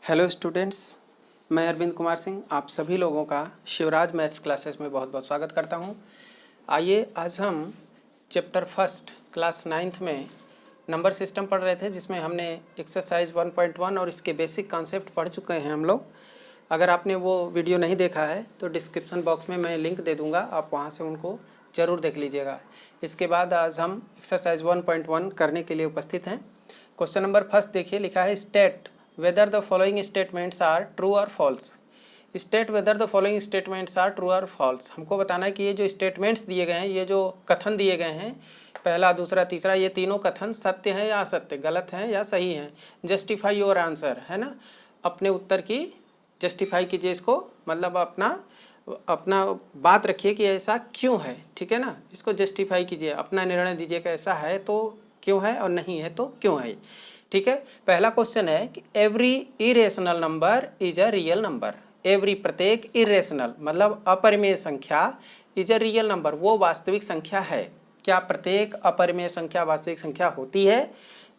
Hello students, मैं अरविंद कुमार सिंह आप सभी लोगों का शिवराज मैथ्स क्लासेस में बहुत बहुत स्वागत करता हूं। आइए आज हम चैप्टर फर्स्ट क्लास 9th में नंबर सिस्टम पढ़ रहे थे, जिसमें हमने एक्सरसाइज 1.1 और इसके बेसिक कॉन्सेप्ट पढ़ चुके हैं हम लोग। अगर आपने वो वीडियो नहीं देखा है तो डिस्क्रिप्शन बॉक्स में मैं लिंक दे दूँगा, आप वहाँ से उनको ज़रूर देख लीजिएगा। इसके बाद आज हम एक्सरसाइज 1.1 करने के लिए उपस्थित हैं। क्वेश्चन नंबर फर्स्ट देखिए, लिखा है state whether the following statements are true or false. State whether the following statements are true or false. हमको बताना है कि ये जो स्टेटमेंट्स दिए गए हैं, ये जो कथन दिए गए हैं, पहला दूसरा तीसरा, ये तीनों कथन सत्य हैं या असत्य, गलत हैं या सही हैं। जस्टिफाई योर आंसर, है ना, अपने उत्तर की जस्टिफाई कीजिए इसको, मतलब अपना बात रखिए कि ऐसा क्यों है, ठीक है ना। इसको जस्टिफाई कीजिए, अपना निर्णय दीजिए कि ऐसा है तो क्यों है और नहीं है तो क्यों है, ठीक है। पहला क्वेश्चन है कि every irrational number is a real number. Every प्रत्येक इरेशनल मतलब अपरिमेय संख्या इज अ रियल नंबर, वो वास्तविक संख्या है। क्या प्रत्येक अपरिमेय संख्या वास्तविक संख्या होती है?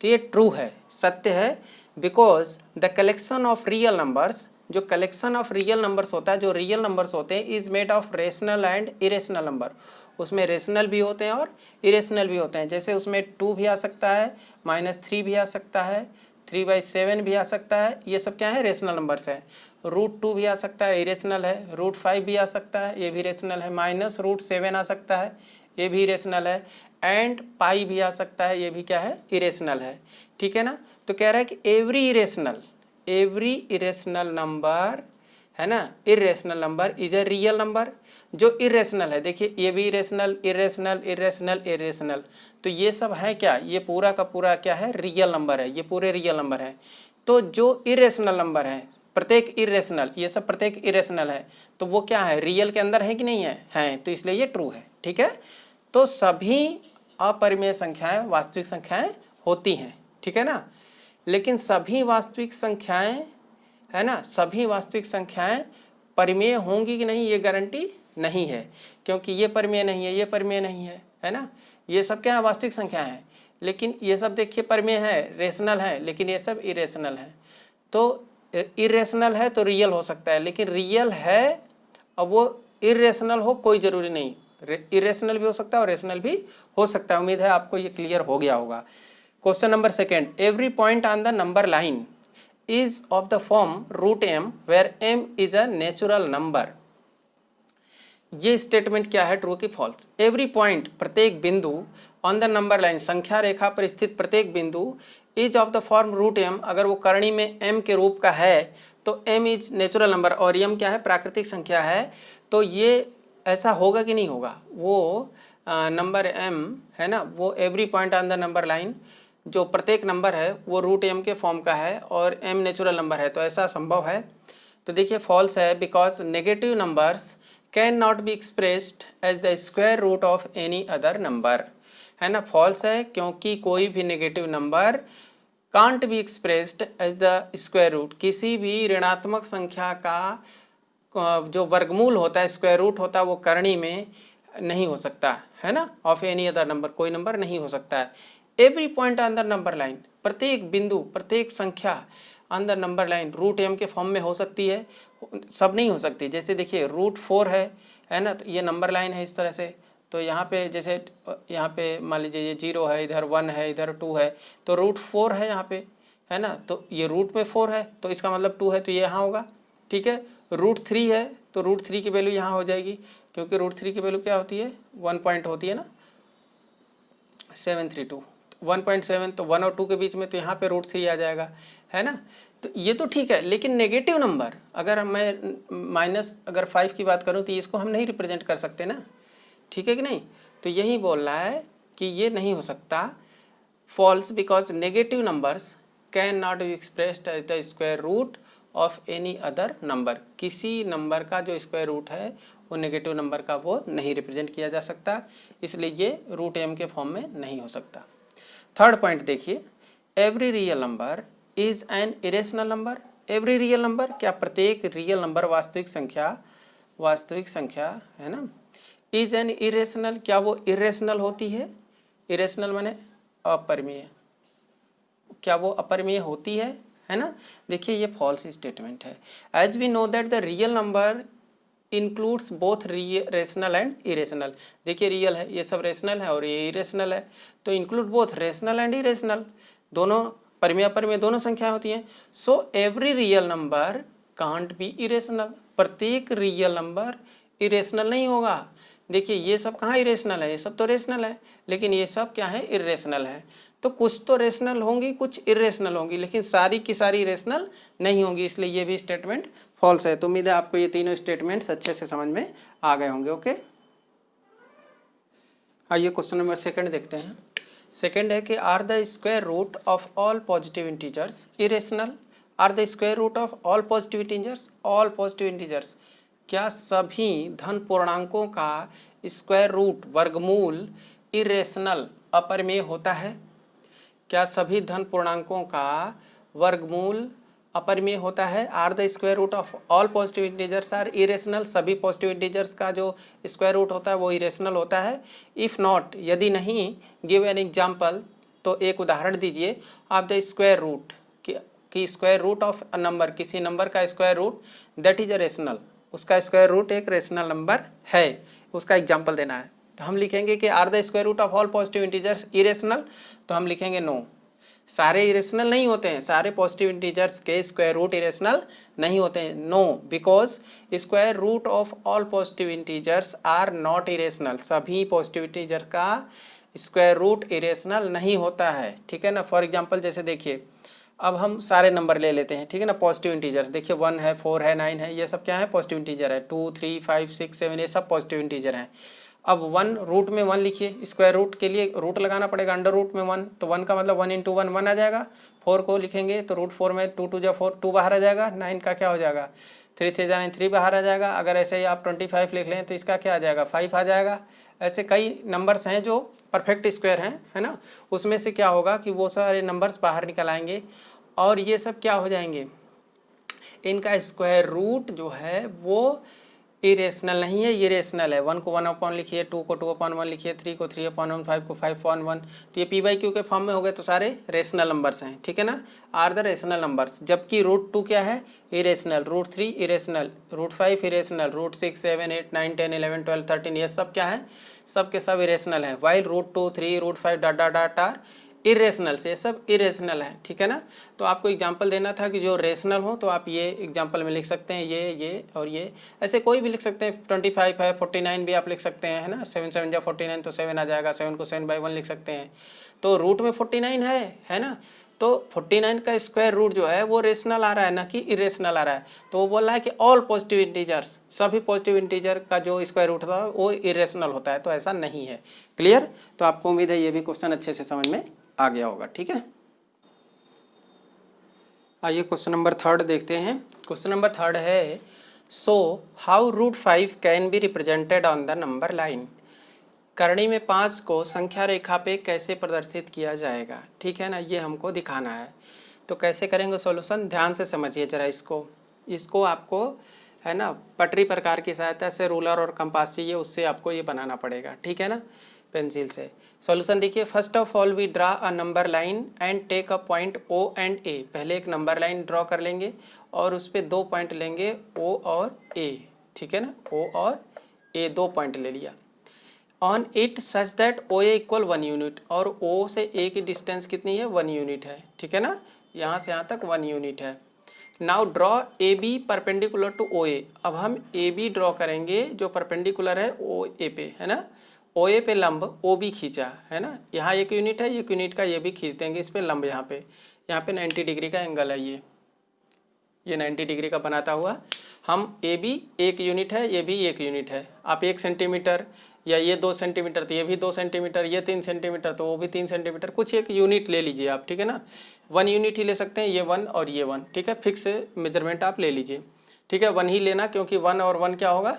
तो ये ट्रू है, सत्य है। Because the collection of real numbers, जो कलेक्शन ऑफ रियल नंबर्स होता है, जो रियल नंबर्स होते हैं, is made of rational and irrational number. उसमें रेशनल भी होते हैं और इरेशनल भी होते हैं। जैसे उसमें 2 भी आ सकता है, -3 भी आ सकता है, 3/7 भी आ सकता है, ये सब क्या है, रेशनल नंबर्स है। √2 भी आ सकता है, इरेशनल है। √5 भी आ सकता है, ये भी रेशनल है। -√7 आ सकता है, ये भी इरेशनल है। एंड पाई भी आ सकता है, ये भी क्या है, इरेशनल है, ठीक है ना। तो कह रहा है कि एवरी इरेशनल नंबर, है ना, irrational number is a real number. जो इरेशनल है, देखिए ये भी इरेशनल, इरेशनल, इरेशनल, इरेशनल, तो ये सब है क्या, ये पूरा का पूरा क्या है, रियल नंबर है, ये पूरे रियल नंबर है। तो जो इरेशनल नंबर है, प्रत्येक इरेशनल, ये सब प्रत्येक इरेशनल है, तो वो क्या है, रियल के अंदर है कि नहीं है, तो इसलिए ये ट्रू है, ठीक है। तो सभी अपरिमेय संख्याएं वास्तविक संख्याएं होती हैं, ठीक है ना। लेकिन सभी वास्तविक संख्याएं, है ना, सभी वास्तविक संख्याएं परिमेय होंगी कि नहीं, ये गारंटी नहीं है, क्योंकि ये परिमेय नहीं है, ये परिमेय नहीं है ना। ये सब क्या है, वास्तविक संख्या है, लेकिन ये सब देखिए परिमेय है, रेशनल है, लेकिन ये सब इरेशनल है। तो इरेशनल है तो रियल हो सकता है, लेकिन रियल है और वो इरेशनल हो कोई ज़रूरी नहीं, इरेशनल भी हो सकता है और रेशनल भी हो सकता है। उम्मीद है आपको ये क्लियर हो गया होगा। Question number second, every point on the number line is of the form √m where m is a natural number। ये स्टेटमेंट क्या है, ट्रू की फॉल्स। एवरी पॉइंट प्रत्येक बिंदु, ऑन द नंबर लाइन संख्या रेखा पर स्थित प्रत्येक बिंदु, is of the form √m, अगर वो करणी में m के रूप का है तो m इज नेचुरल नंबर और m क्या है, प्राकृतिक संख्या है। तो ये ऐसा होगा कि नहीं होगा, वो नंबर m है ना, वो every point on the number line, जो प्रत्येक नंबर है वो √m के फॉर्म का है और m नेचुरल नंबर है, तो ऐसा संभव है। तो देखिए फॉल्स है, because negative numbers can not be expressed as the square root of any other number, है ना। फॉल्स है क्योंकि कोई भी negative number can't be expressed as the square root, किसी भी ऋणात्मक संख्या का जो वर्गमूल होता है, स्क्वायर रूट होता है, वो करणी में नहीं हो सकता, है ना, ऑफ एनी अदर नंबर, कोई नंबर नहीं हो सकता है। Every point on the number line, प्रत्येक बिंदु प्रत्येक संख्या on the number line √m के फॉर्म में हो सकती है, सब नहीं हो सकती। जैसे देखिए √4 है ना, तो ये नंबर लाइन है इस तरह से, तो यहाँ पे जैसे यहाँ पे मान लीजिए ये 0 है, इधर 1 है, इधर 2 है, तो √4 है यहाँ पे, है ना, तो ये रूट में 4 है तो इसका मतलब 2 है, तो ये यहाँ होगा, ठीक है। √3 है तो √3 की वैल्यू यहाँ हो जाएगी, क्योंकि √3 की वैल्यू क्या होती है, 1 पॉइंट होती है ना, 732, 1.7, तो 1 और 2 के बीच में, तो यहाँ पे √3 आ जाएगा, है ना। तो ये तो ठीक है, लेकिन नेगेटिव नंबर, अगर मैं अगर 5 की बात करूँ तो इसको हम नहीं रिप्रेजेंट कर सकते ना, ठीक है कि नहीं। तो यही बोल रहा है कि ये नहीं हो सकता, false, because negative numbers can not be expressed as the square root of any other number, किसी नंबर का जो स्क्वायर रूट है वो नेगेटिव नंबर का वो नहीं रिप्रेजेंट किया जा सकता, इसलिए ये √m के फॉर्म में नहीं हो सकता। थर्ड पॉइंट देखिए, every real number is an irrational number. Every real number, क्या प्रत्येक रियल नंबर वास्तविक संख्या है ना, इज एन इरेशनल, क्या वो इरेशनल होती है, इरेशनल माने अपरिमेय, क्या वो अपरिमेय होती है है ना। देखिए ये फॉल्स स्टेटमेंट है। As we know that the real number includes both rational and irrational. देखिए रियल है, ये सब रेशनल है और ये इरेशनल है, तो include both rational and irrational, दोनों परिमेय अपरिमेय दोनों संख्या होती हैं। So every real number can't B irrational, प्रत्येक रियल नंबर इरेशनल नहीं होगा। देखिए ये सब कहाँ इरेशनल है, ये सब तो रेशनल है, लेकिन ये सब क्या है, इरेशनल है। तो कुछ तो रेशनल होंगी, कुछ इरेशनल होंगी, लेकिन सारी की सारी रेशनल नहीं होंगी, इसलिए ये भी स्टेटमेंट फॉल्स है। तो उम्मीद है आपको ये तीनों स्टेटमेंट्स अच्छे से समझ में आ गए होंगे। ओके, आइए क्वेश्चन नंबर सेकंड देखते हैं। सेकंड है कि are the square root of all positive integers irrational. Are the square root of all positive integers, all positive integers, क्या सभी धन पूर्णांकों का स्क्वायर रूट वर्गमूल इरेशनल अपरिमेय होता है? क्या सभी धन पूर्णांकों का वर्गमूल अपरिमेय होता है? Are the square root of all positive integers are irrational, सभी पॉजिटिव इंटीजर्स का जो स्क्वायर रूट होता है वो इरेशनल होता है। इफ़ नॉट, यदि नहीं, गिव एन एग्जाम्पल, तो एक उदाहरण दीजिए। ऑफ द स्क्वायर रूट, कि square root of a number, किसी नंबर का square root that is a rational, उसका स्क्वायर रूट एक रेशनल नंबर है, उसका एग्जाम्पल देना है। तो हम लिखेंगे कि are the square root of all positive integers irrational, तो हम लिखेंगे नो, सारे इरेशनल नहीं होते हैं, सारे पॉजिटिव इंटीजर्स के स्क्वायर रूट इरेशनल नहीं होते हैं। No, because square root of all positive integers are not irrational, सभी पॉजिटिव इंटीजर का स्क्वायर रूट इरेशनल नहीं होता है, ठीक है ना। फॉर एग्जांपल जैसे देखिए, अब हम सारे नंबर ले लेते हैं, ठीक है ना, पॉजिटिव इंटीजर्स। देखिए 1 है, 4 है, 9 है, ये सब क्या है, पॉजिटिव इंटीजर है। 2, 3, 5, 6, 7, ये सब पॉजिटिव इंटीजर हैं। अब 1 रूट में 1 लिखिए, स्क्वायर रूट के लिए रूट लगाना पड़ेगा, अंडर रूट में 1, तो 1 का मतलब 1 × 1 1 आ जाएगा। 4 को लिखेंगे तो रूट 4 में 2 2 जा 4, 2 बाहर आ जाएगा। 9 का क्या हो जाएगा, 3 3 जा 9, 3 बाहर आ जाएगा। अगर ऐसे ही आप 25 लिख लें तो इसका क्या आ जाएगा, 5 आ जाएगा। ऐसे कई नंबर्स हैं जो परफेक्ट स्क्वायर हैं, है ना, उसमें से क्या होगा कि वो सारे नंबर्स बाहर निकल आएंगे और ये सब क्या हो जाएंगे, इनका स्क्वायर रूट जो है वो इरेशनल नहीं है, ये रेशनल है। 1 को 1/1 लिखिए, 2 को 2/1 लिखिए, 3 को 3/1, 5 को 5/1, तो ये p/q के फॉर्म में हो गए, तो सारे रेशनल नंबर्स हैं, ठीक है ना, आर द रेशनल नंबर्स। जबकि रूट 2 क्या है, irrational, root 3 irrational, root 5 irrational, root 6, 7, 8, 9, 10, 11, 12, 13 ये सब क्या है, सब के सब इरेशनल हैं। While root 2, 3, root 5 dot dot dot are irrational, से सब इरेशनल है, ठीक है ना। तो आपको एग्जांपल देना था कि जो रेशनल हो, तो आप ये एग्जांपल में लिख सकते हैं, ये और ये, ऐसे कोई भी लिख सकते हैं। 25 है, 49 भी आप लिख सकते हैं, है ना, 7 7 जा 49, तो 7 आ जाएगा। 7 को 7/1 लिख सकते हैं। तो रूट में 49 है ना, तो 49 का स्क्वायर रूट जो है वो रेशनल आ रहा है, ना कि इरेशनल आ रहा है। तो वो बोल रहा है कि ऑल पॉजिटिव इंटीजर्स, सभी पॉजिटिव इंटीजर का जो स्क्वायर रूट होता है वो इरेशनल होता है, तो ऐसा नहीं है। क्लियर? तो आपको उम्मीद है ये भी क्वेश्चन अच्छे से समझ में आ गया होगा, ठीक है। आइए क्वेश्चन नंबर 3 देखते हैं। क्वेश्चन नंबर 3 है, so how root 5 can be represented on the number line. करणी में 5 को संख्या रेखा पे कैसे प्रदर्शित किया जाएगा, ठीक है ना, ये हमको दिखाना है। तो कैसे करेंगे सॉल्यूशन, ध्यान से समझिए जरा इसको आपको, है ना, पटरी प्रकार की सहायता से रूलर और कंपास चाहिए, उससे आपको ये बनाना पड़ेगा, ठीक है ना, पेंसिल से। सॉल्यूशन देखिए, first of all we draw a number line and take a point O and A। पहले एक नंबर लाइन ड्रॉ कर लेंगे और उस पर 2 पॉइंट लेंगे, O और A, ठीक है ना, O और A 2 पॉइंट ले लिया। On it such that OA equal 1 unit, और O से A की डिस्टेंस कितनी है, 1 यूनिट है, ठीक है ना, यहाँ से यहाँ तक 1 यूनिट है। Now draw AB perpendicular to OA। अब हम AB ड्रॉ करेंगे जो परपेंडिकुलर है OA पे, है ना, OA पे लंब OB खींचा, है ना, यहाँ 1 यूनिट है, 1 यूनिट का ये भी खींच देंगे, इस पे लंब यहाँ पे 90 डिग्री का एंगल है, ये 90 डिग्री का बनाता हुआ हम AB 1 यूनिट है, ये भी 1 यूनिट है। आप 1 सेंटीमीटर या ये 2 सेंटीमीटर, तो ये भी 2 सेंटीमीटर, ये 3 सेंटीमीटर, तो वो भी 3 सेंटीमीटर, कुछ एक यूनिट ले लीजिए आप, ठीक है ना, 1 यूनिट ही ले सकते हैं, ये 1 और ये 1, ठीक है, फिक्स मेजरमेंट आप ले लीजिए, ठीक है, 1 ही लेना, क्योंकि 1 और 1 क्या होगा,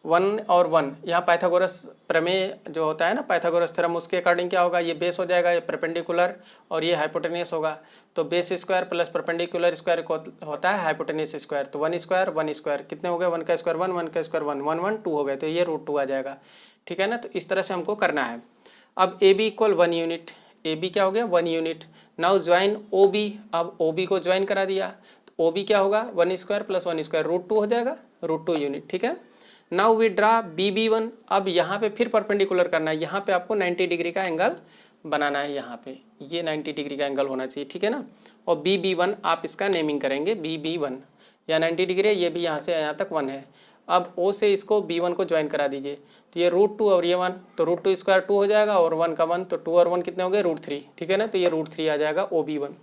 1 और 1, यहाँ पाइथागोरस प्रमेय जो होता है ना, पाइथागोरस थ्योरम, उसके अकॉर्डिंग क्या होगा, ये बेस हो जाएगा, ये परपेंडिकुलर और ये हाइपोटेनियस होगा, तो base square plus perpendicular square होता है हाइपोटेनियस स्क्वायर, तो 1 स्क्वायर कितने हो गए, 1 का स्क्वायर 1, 1 का स्क्वायर 1, 1 1 2 हो गए, तो ये √2 आ जाएगा, ठीक है ना। तो इस तरह से हमको करना है। अब AB equal 1 unit, A B क्या हो गया 1 unit. Now join O B, अब ओ बी को ज्वाइन करा दिया तो ओ बी क्या होगा 1 स्क्वायर प्लस 1 स्क्वायर √2 हो जाएगा, √2 यूनिट। ठीक है, now we draw B B one. अब यहाँ पे फिर परपेंडिकुलर करना है, यहाँ पे आपको 90 डिग्री का एंगल बनाना है, यहाँ पे ये 90 डिग्री का एंगल होना चाहिए। ठीक है ना, और बी बी वन आप इसका नेमिंग करेंगे बी बी वन, या 90 डिग्री है, ये भी यहाँ से यहाँ तक 1 है। अब ओ से इसको B1 को ज्वाइन करा दीजिए, तो ये √2 और ये 1, तो √2 स्क्वायर 2 हो जाएगा और 1 का 1, तो 2 और 1 कितने हो गए √3। ठीक है ना, तो ये √3 आ जाएगा OB1।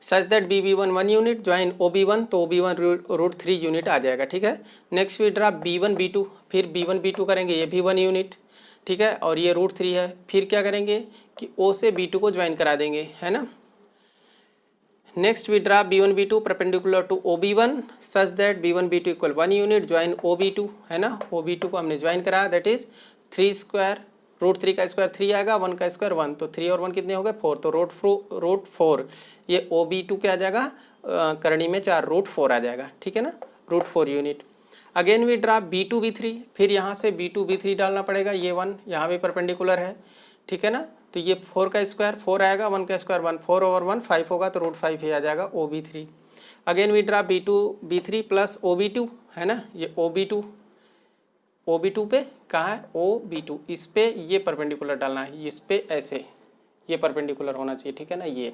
Such that BB1 1 unit join OB1, तो OB1 √3 यूनिट आ जाएगा। ठीक है, next we draw B1 B2, फिर B1 B2 करेंगे, ये भी 1 यूनिट। ठीक है, और ये √3 है। फिर क्या करेंगे कि O से B2 को ज्वाइन करा देंगे, है ना। Next we draw B1 B2 perpendicular to OB1 such that B1 B2 equal 1 unit join OB2, है ना। OB2 को हमने ज्वाइन कराया, दैट इज 3 स्क्वायर, √3 का स्क्वायर 3 आएगा, 1 का स्क्वायर 1, तो 3 और 1 कितने हो गए 4, तो √4 ये OB2 क्या आ जाएगा करणी में 4 √4 आ जाएगा। ठीक है ना, √4 unit. Again we draw B2 B3, फिर यहाँ से B2 B3 डालना पड़ेगा, ये 1 यहाँ भी परपेंडिकुलर है। ठीक है ना, तो ये 4 का स्क्वायर 4 आएगा, 1 का स्क्वायर 1, 4 और 1 5 होगा, तो √5 ही आ जाएगा OB3। Again we draw B2 B3 plus OB2, है ना, ये OB2 पे कहाँ है OB2, इस पे ये परपेंडिकुलर डालना है, इस पे ऐसे ये परपेंडिकुलर होना चाहिए। ठीक है ना, ये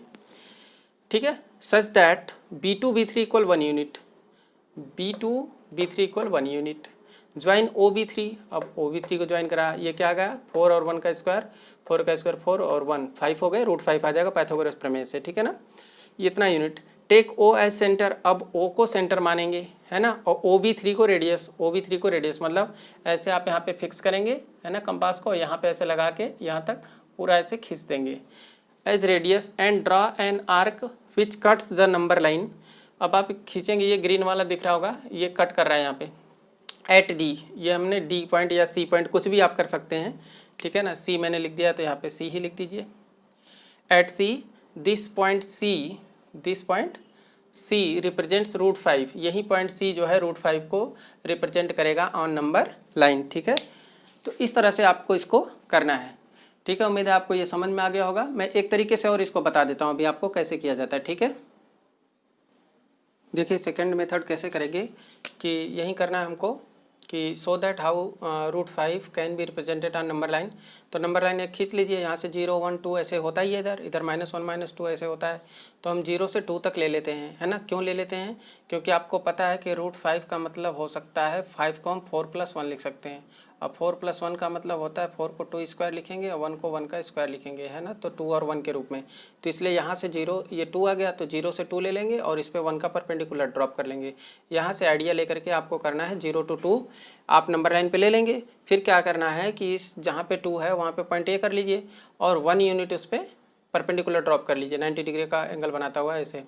ठीक है। Such that B2 B3 equal 1 unit, B2 B3 equal 1 unit join OB3। अब OB3 को ज्वाइन करा, ये क्या आ गया 4 और 1 का स्क्वायर, 4 का स्क्वायर 4 और 1 5 हो गए, √5 आ जाएगा पाइथागोरस प्रमेय से। ठीक है ना, इतना unit. Take O as centre, अब O को सेंटर मानेंगे, है ना, और OB3 को रेडियस, OB3 को रेडियस मतलब ऐसे आप यहाँ पे फिक्स करेंगे, है ना, कंपास को यहाँ पे ऐसे लगा के यहाँ तक पूरा ऐसे खींच देंगे as radius and draw an arc which cuts the number line. अब आप खींचेंगे, ये ग्रीन वाला दिख रहा होगा, ये कट कर रहा है यहाँ पे एट D, ये हमने D पॉइंट या C पॉइंट कुछ भी आप कर सकते हैं। ठीक है ना, C मैंने लिख दिया तो यहाँ पे C ही लिख दीजिए। At C this point C represents √5, यही पॉइंट C जो है √5 को रिप्रेजेंट करेगा ऑन नंबर लाइन। ठीक है, तो इस तरह से आपको इसको करना है। ठीक है, उम्मीद है आपको ये समझ में आ गया होगा। मैं एक तरीके से और इसको बता देता हूँ अभी आपको कैसे किया जाता है। ठीक है, देखिए सेकंड मेथड कैसे करेंगे कि यही करना है हमको कि so that how √5 can be represented on number line. तो नंबर लाइन एक खींच लीजिए, यहाँ से 0 1 2 ऐसे होता ही है, इधर -1 -2 ऐसे होता है, तो हम 0 से 2 तक ले लेते हैं, है ना। क्यों ले लेते हैं, क्योंकि आपको पता है कि √5 का मतलब हो सकता है 5 को हम 4 + 1 लिख सकते हैं। अब 4 + 1 का मतलब होता है 4 को 2 स्क्वायर लिखेंगे और 1 को 1 का स्क्वायर लिखेंगे, है ना, तो 2 और 1 के रूप में। तो इसलिए यहाँ से 0 ये 2 आ गया, तो 0 से 2 ले लेंगे और इस पर 1 का परपेंडिकुलर ड्रॉप कर लेंगे। यहाँ से आइडिया लेकर के आपको करना है 0 to 2 आप नंबर लाइन पे ले लेंगे। फिर क्या करना है कि इस जहाँ पे 2 है वहाँ पे पॉइंट ए कर लीजिए और 1 यूनिट उस पर परपेंडिकुलर ड्रॉप कर लीजिए 90 डिग्री का एंगल बनाता हुआ ऐसे।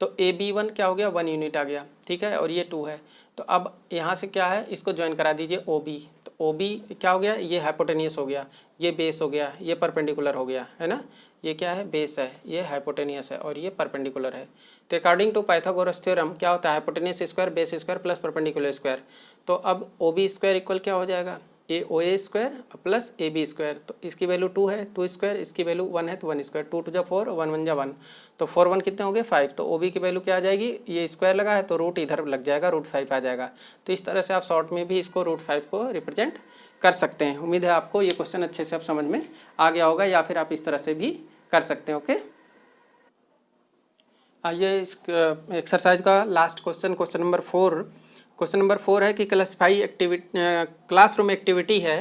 तो AB1 क्या हो गया 1 यूनिट आ गया। ठीक है, और ये 2 है, तो अब यहाँ से क्या है इसको ज्वाइन करा दीजिए OB। तो OB क्या हो गया, ये हाइपोटेनियस हो गया, ये बेस हो गया, ये परपेंडिकुलर हो गया, है ना। ये क्या है बेस है, ये हाइपोटेनियस है और ये परपेंडिकुलर है। तो अकॉर्डिंग टू पाइथागोरस थ्योरम क्या होता है hypotenuse square base square plus perpendicular square. तो अब OB स्क्वायर इक्वल क्या हो जाएगा OA square plus AB square. तो इसकी वैल्यू 2 है, 2 स्क्वायर, इसकी वैल्यू 1 है तो 1 स्क्वायर, 2 2 4 1 1 1, तो 4 1 कितने हो गए 5। तो OB की वैल्यू क्या आ जाएगी, ये स्क्वायर लगा है तो रूट इधर लग जाएगा √5 आ जाएगा। तो इस तरह से आप शॉर्ट में भी इसको √5 को रिप्रेजेंट कर सकते हैं। उम्मीद है आपको ये क्वेश्चन अच्छे से आप समझ में आ गया होगा, या फिर आप इस तरह से भी कर सकते हैं। ओके, आइए इस एक्सरसाइज का last question number 4। Question number 4 है कि क्लासरूम एक्टिविटी है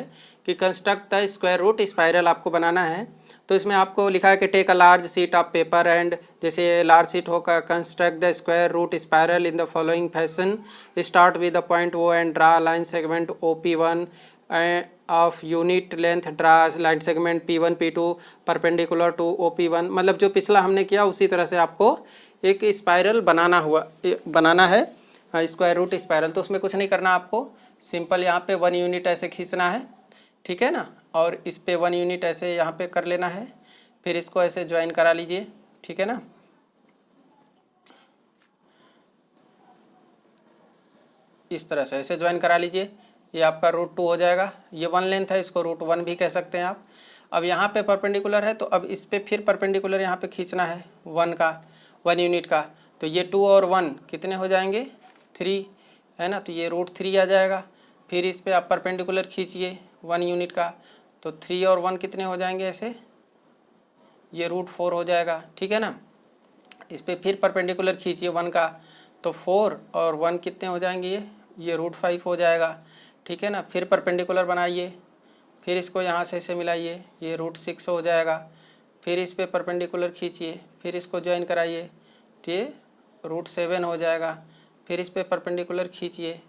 कि construct the square root spiral आपको बनाना है। तो इसमें आपको लिखा है कि take a large sheet of paper and, जैसे लार्ज शीट होकर construct the square root spiral in the following fashion. Start with the point O and draw line segment OP1 of unit length, draw line segment P1 P2 perpendicular to OP1। मतलब जो पिछला हमने किया उसी तरह से आपको एक स्पाइरल बनाना है, स्क्वायर रूट स्पाइरल। तो उसमें कुछ नहीं करना आपको, सिंपल यहाँ पे 1 यूनिट ऐसे खींचना है, ठीक है ना, और इस पे 1 यूनिट ऐसे यहाँ पे कर लेना है, फिर इसको ऐसे ज्वाइन करा लीजिए, ठीक है ना। इस तरह से ऐसे ज्वाइन करा लीजिए, ये आपका √2 हो जाएगा। ये 1 लेंथ है, इसको √1 भी कह सकते हैं आप। अब यहाँ पे परपेंडिकुलर है तो अब इस पे फिर परपेंडिकुलर यहाँ पे खींचना है 1 यूनिट का। तो ये 2 और 1 कितने हो जाएंगे 3 है ना, तो ये √3 आ जाएगा। फिर इस पे आप परपेंडिकुलर खींचिए 1 यूनिट का, तो 3 और 1 कितने हो जाएंगे ऐसे, ये √4 हो जाएगा, ठीक है ना। इस पे फिर परपेंडिकुलर खींचिए 1 का, तो 4 और 1 कितने हो जाएंगे, ये √5 हो जाएगा, ठीक है ना। फिर परपेंडिकुलर बनाइए, फिर इसको यहाँ से ऐसे मिलाइए, ये √6 हो जाएगा। फिर इस पे परपेंडिकुलर खींचिए, फिर इसको ज्वाइन कराइए, तो ये √7 हो जाएगा। फिर इस पे परपेंडिकुलर खींचिए,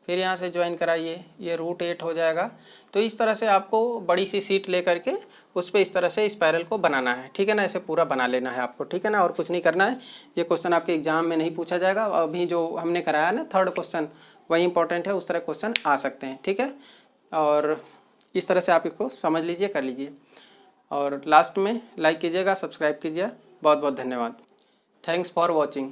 फिर यहाँ से ज्वाइन कराइए, ये √8 हो जाएगा। तो इस तरह से आपको बड़ी सी शीट ले करके उस पर इस तरह से स्पायरल को बनाना है, ठीक है ना। ऐसे पूरा बना लेना है आपको, ठीक है ना, और कुछ नहीं करना है। ये क्वेश्चन आपके एग्जाम में नहीं पूछा जाएगा, अभी जो हमने कराया ना 3rd क्वेश्चन वही इंपॉर्टेंट है, उस तरह क्वेश्चन आ सकते हैं, ठीक है। और इस तरह से आप इसको समझ लीजिए, कर लीजिए। और लास्ट में लाइक कीजिएगा, सब्सक्राइब कीजिए। बहुत बहुत धन्यवाद। Thanks for watching.